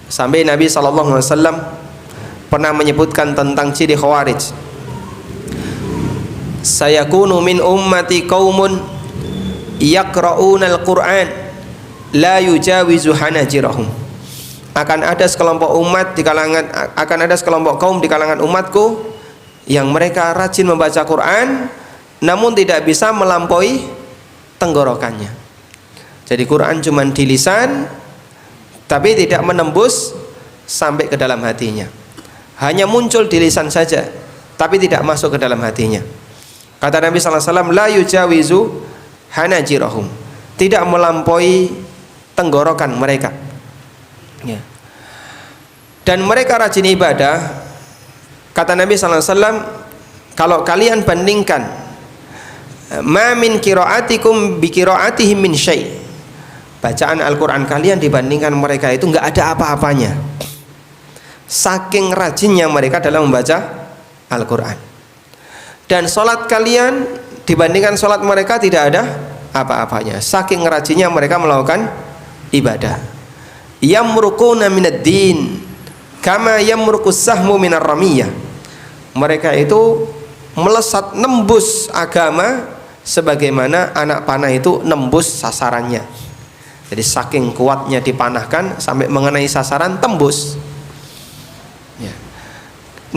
Sampai Nabi SAW pernah menyebutkan tentang ciri Khawarij. Sayakunu min ummati qaumun yaqra'unal Qur'an la yujawizu hanajirahum. Akan ada sekelompok kaum di kalangan umatku yang mereka rajin membaca Quran namun tidak bisa melampaui tenggorokannya. Jadi Quran cuma di lisan tapi tidak menembus sampai ke dalam hatinya. Hanya muncul di lisan saja tapi tidak masuk ke dalam hatinya. Kata Nabi SAW, la yujawizu hanajirahum, tidak melampaui tenggorokan mereka ya. Dan mereka rajin ibadah. Kata Nabi SAW, kalau kalian bandingkan ma min qiraatikum bi qiraatihim min syai', bacaan Al-Quran kalian dibandingkan mereka itu nggak ada apa-apanya, saking rajinnya mereka dalam membaca Al-Quran. Dan sholat kalian dibandingkan sholat mereka tidak ada apa-apanya, saking rajinnya mereka melakukan ibadah. Yamruquna minad din kama yamruqus sahmu minar ramiyah. Mereka itu melesat nembus agama sebagaimana anak panah itu nembus sasarannya. Jadi saking kuatnya dipanahkan sampai mengenai sasaran tembus ya.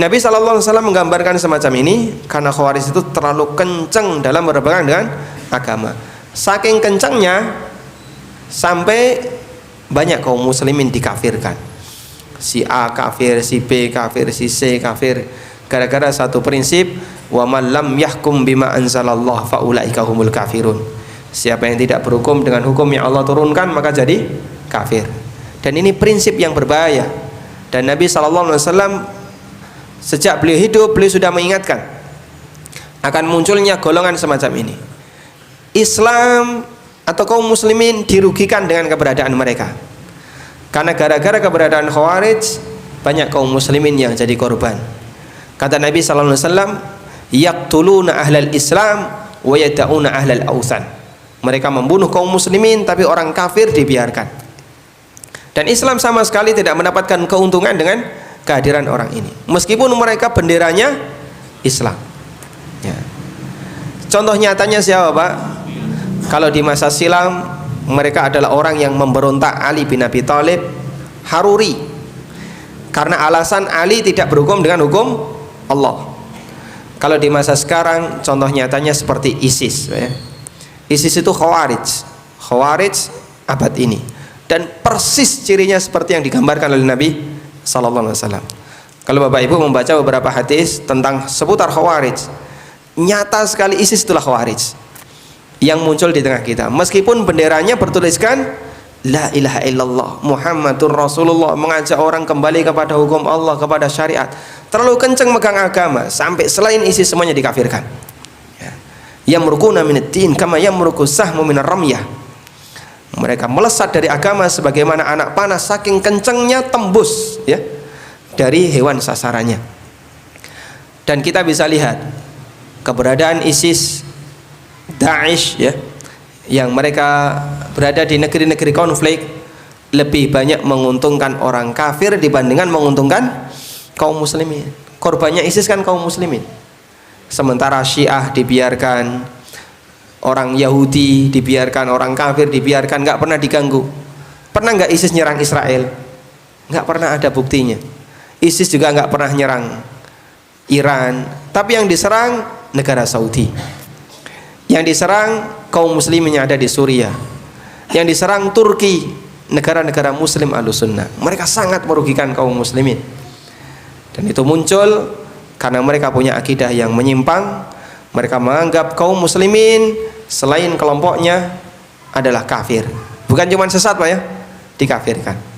Nabi SAW menggambarkan semacam ini karena Khawarij itu terlalu kencang dalam berpegang dengan agama. Saking kencangnya sampai banyak kaum muslimin dikafirkan. Si A kafir, si B kafir, si C kafir, gara-gara satu prinsip, wa man lam yahkum bima anzalallah faulaika humul kafirun. Siapa yang tidak berhukum dengan hukum yang Allah turunkan maka jadi kafir. Dan ini prinsip yang berbahaya. Dan Nabi SAW sejak beliau hidup, beliau sudah mengingatkan akan munculnya golongan semacam ini. Islam atau kaum muslimin dirugikan dengan keberadaan mereka. Karena gara-gara keberadaan Khawarij banyak kaum muslimin yang jadi korban. Kata Nabi SAW, yaqtuluna ahlal Islam wa yada'una ahlal awthan. Mereka membunuh kaum muslimin tapi orang kafir dibiarkan. Dan Islam sama sekali tidak mendapatkan keuntungan dengan kehadiran orang ini, meskipun mereka benderanya Islam ya. Contoh nyatanya siapa Pak? Kalau di masa silam mereka adalah orang yang memberontak Ali bin Abi Thalib, Haruri, karena alasan Ali tidak berhukum dengan hukum Allah. Kalau di masa sekarang contoh nyatanya seperti ISIS ya. ISIS itu Khawarij abad ini, dan persis cirinya seperti yang digambarkan oleh Nabi Sallallahu Alaihi Wasallam. Kalau Bapak Ibu membaca beberapa hadis tentang seputar Khawarij, nyata sekali ISIS itulah Khawarij yang muncul di tengah kita. Meskipun benderanya bertuliskan La ilaha illallah Muhammadur Rasulullah, mengajak orang kembali kepada hukum Allah, kepada syariat, terlalu kenceng megang agama sampai selain ISIS semuanya dikafirkan ya. Yamruquna minad din kama yamruqus sahmu minar ramyah. Mereka melesat dari agama sebagaimana anak panah saking kencengnya tembus ya dari hewan sasarannya. Dan kita bisa lihat keberadaan ISIS, Daesh ya, yang mereka berada di negeri-negeri konflik lebih banyak menguntungkan orang kafir dibandingkan menguntungkan kaum muslimin. Korbannya ISIS kan kaum muslimin. Sementara Syiah dibiarkan, orang Yahudi dibiarkan, orang kafir dibiarkan, nggak pernah diganggu. Pernah nggak ISIS nyerang Israel? Nggak pernah ada buktinya. ISIS juga nggak pernah nyerang Iran, tapi yang diserang negara Saudi, yang diserang kaum muslimin yang ada di Suriah, yang diserang Turki, negara-negara muslim Ahlussunnah. Mereka sangat merugikan kaum muslimin, dan itu muncul karena mereka punya akidah yang menyimpang. Mereka menganggap kaum muslimin selain kelompoknya adalah kafir. Bukan cuma sesat Pak ya, dikafirkan.